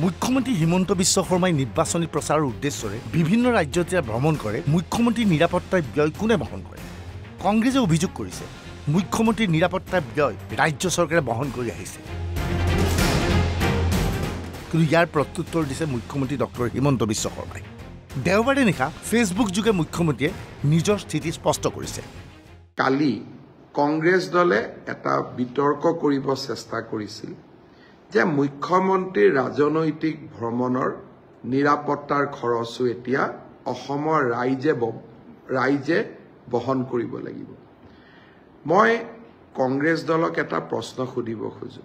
মুখ্যমন্ত্ৰী হিমন্ত বিশ্ব শৰ্মাই নিৰ্বাচনী প্ৰচাৰৰ উদ্দেশ্যৰে বিভিন্ন ৰাজ্যত ভ্ৰমণ কৰে। মুখ্যমন্ত্ৰীৰ নিৰাপত্তাৰ ব্যয় কোনে বহন কৰে? কংগ্ৰেছে অভিযোগ কৰিছে মুখ্যমন্ত্ৰীৰ নিৰাপত্তাৰ ব্যয় ৰাজ্য চৰকাৰে বহন কৰি আহিছে। কিন্তু ইয়াৰ প্ৰত্যুত্তৰ দিছে মুখ্যমন্ত্ৰী ডক্টৰ হিমন্ত বিশ্ব শৰ্মাই। দেওবাৰে নিশা ফেচবুক যোগে মুখ্যমন্ত্ৰীয়ে নিজৰ স্থিতি স্পষ্ট কৰিছে। কালি কংগ্ৰেছ দলে এটা বিতৰ্ক কৰিব চেষ্টা কৰিছিল যে মুখ্যমন্ত্ৰীৰ ৰাজনৈতিক ভ্ৰমণৰ নিৰাপত্তাৰ খৰচো এতিয়া অসমৰ ৰাইজে বহন কৰিব লাগিব। মই কংগ্ৰেছ দলক এটা প্ৰশ্ন সুধিব খোজো।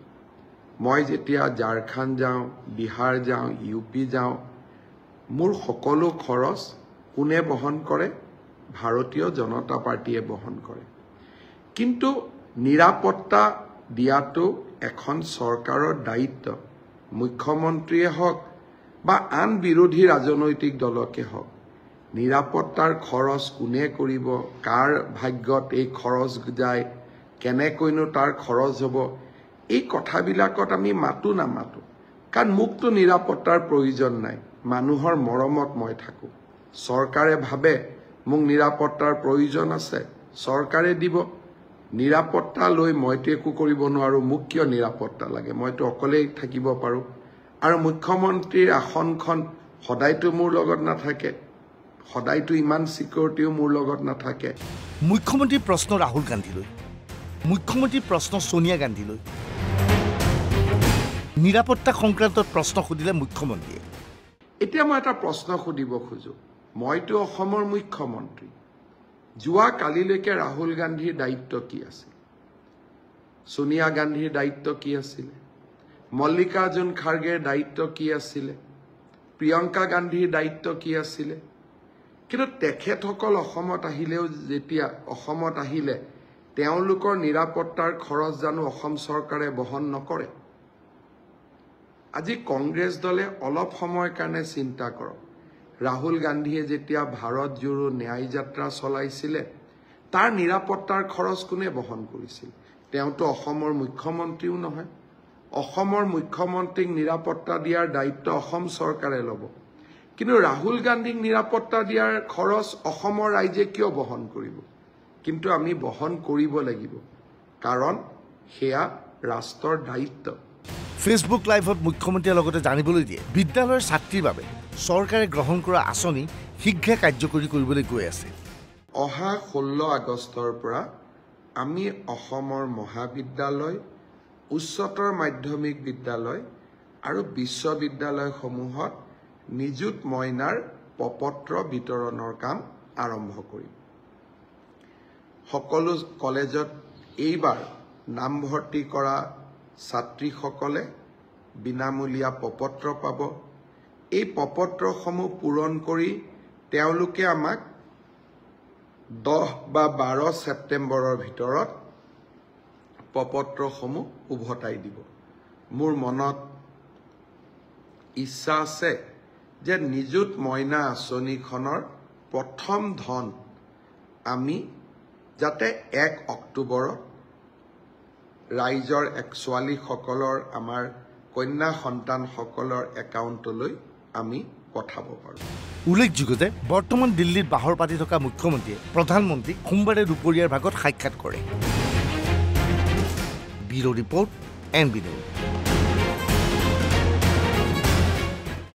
মই যেতিয়া ঝাৰখণ্ড যাওঁ, বিহাৰ যাওঁ, ইউপি যাওঁ, মোৰ সকলো খৰচ কোনে বহন কৰে? ভাৰতীয় জনতা পাৰ্টিয়ে বহন কৰে। কিন্তু নিৰাপত্তা দিয়াটো এখন চৰকাৰৰ দায়িত্ব। মুখ্যমন্ত্ৰীয়ে হওক বা আন বিৰোধী ৰাজনৈতিক দলকে হওক, নিৰাপত্তাৰ খৰচ কোনে কৰিব, কাৰ ভাগ্যত এই খৰচ যায়, কেনেকৈনো তাৰ খৰচ হ'ব, এই কথাবিলাকত আমি মাতো নামাতো। কাৰণ মোকতো নিৰাপত্তাৰ প্ৰয়োজন নাই, মানুহৰ মৰমত মই থাকোঁ। চৰকাৰে ভাবে মোক নিৰাপত্তাৰ প্ৰয়োজন আছে, চৰকাৰে দিব। নিৰাপত্তা লৈ মইতো একো কৰিব নোৱাৰোঁ। মোক কিয় নিৰাপত্তা লাগে? মইতো অকলেই থাকিব পাৰোঁ। আৰু মুখ্যমন্ত্ৰীৰ আসনখন সদায়তো মোৰ লগত নাথাকে, সদায়তো ইমান চিকিউৰিটিও মোৰ লগত নাথাকে। মুখ্যমন্ত্ৰীৰ প্ৰশ্ন ৰাহুল গান্ধীলৈ, মুখ্যমন্ত্ৰীৰ প্ৰশ্ন সোনিয়া গান্ধীলৈ। নিৰাপত্তা সংক্ৰান্তত প্ৰশ্ন সুধিলে মুখ্যমন্ত্ৰীয়ে। এতিয়া মই এটা প্ৰশ্ন সুধিব খোজো। মইতো অসমৰ মুখ্যমন্ত্ৰী। যোৱা কালিলৈকে ৰাহুল গান্ধীৰ দায়িত্ব কি আছিল? সোনিয়া গান্ধীৰ দায়িত্ব কি আছিলে? মল্লিকাৰ্জুন খাৰ্গেৰ দায়িত্ব কি আছিলে? প্ৰিয়ংকা গান্ধীৰ দায়িত্ব কি আছিলে? কিন্তু তেখেতসকল অসমত আহিলে তেওঁলোকৰ নিৰাপত্তাৰ খৰচ জানো অসম চৰকাৰে বহন নকৰে? আজি কংগ্ৰেছ দলে অলপ সময়ৰ কাৰণে চিন্তা কৰক। ৰাহুল গান্ধীয়ে যেতিয়া ভাৰত জোড়ো ন্যায় যাত্ৰা চলাইছিলে, তাৰ নিৰাপত্তাৰ খৰচ কোনে বহন কৰিছিল? তেওঁতো অসমৰ মুখ্যমন্ত্ৰীও নহয়। অসমৰ মুখ্যমন্ত্ৰীক নিৰাপত্তা দিয়াৰ দায়িত্ব অসম চৰকাৰে ল'ব। কিন্তু ৰাহুল গান্ধীক নিৰাপত্তা দিয়াৰ খৰচ অসমৰ ৰাইজে কিয় বহন কৰিব? কিন্তু আমি বহন কৰিব লাগিব, কাৰণ সেয়া ৰাষ্ট্ৰৰ দায়িত্ব। ফেচবুক লাইভত মুখ্যমন্ত্ৰীয়ে লগতে জানিবলৈ দিয়ে বিদ্যালয়ৰ ছাত্ৰীৰ বাবে চৰকাৰে গ্ৰহণ কৰা আঁচনি শীঘ্ৰে কাৰ্যকৰী কৰিবলৈ গৈ আছে। অহা 16 আগষ্টৰ পৰা আমি অসমৰ মহাবিদ্যালয়, উচ্চতৰ মাধ্যমিক বিদ্যালয় আৰু বিশ্ববিদ্যালয়সমূহত নিযুত মইনাৰ প্ৰপত্ৰ বিতৰণৰ কাম আৰম্ভ কৰিম। সকলো কলেজত এইবাৰ নামভৰ্তি কৰা ছাত্ৰীসকলে বিনামূলীয়া প্ৰপত্ৰ পাব। এই প্ৰপত্ৰসমূহ পূৰণ কৰি তেওঁলোকে আমাক 10 বা 12 ছেপ্টেম্বৰৰ ভিতৰত প্ৰপত্ৰসমূহ উভতাই দিব। মোৰ মনত ইচ্ছা আছে যে নিযুত মইনা আঁচনিখনৰ প্ৰথম ধন আমি যাতে 1 অক্টোবৰত ৰাইজৰ ছোৱালীসকলৰ, আমাৰ কন্যা সন্তানসকলৰ একাউণ্টলৈ আমি পঠাব পাৰোঁ। উল্লেখযোগ্য যে বৰ্তমান দিল্লীত বাহৰ পাতি থকা মুখ্যমন্ত্ৰীয়ে প্ৰধানমন্ত্ৰীক সোমবাৰে দুপৰীয়াৰ ভাগত সাক্ষাৎ কৰে। Bureau report, NB news.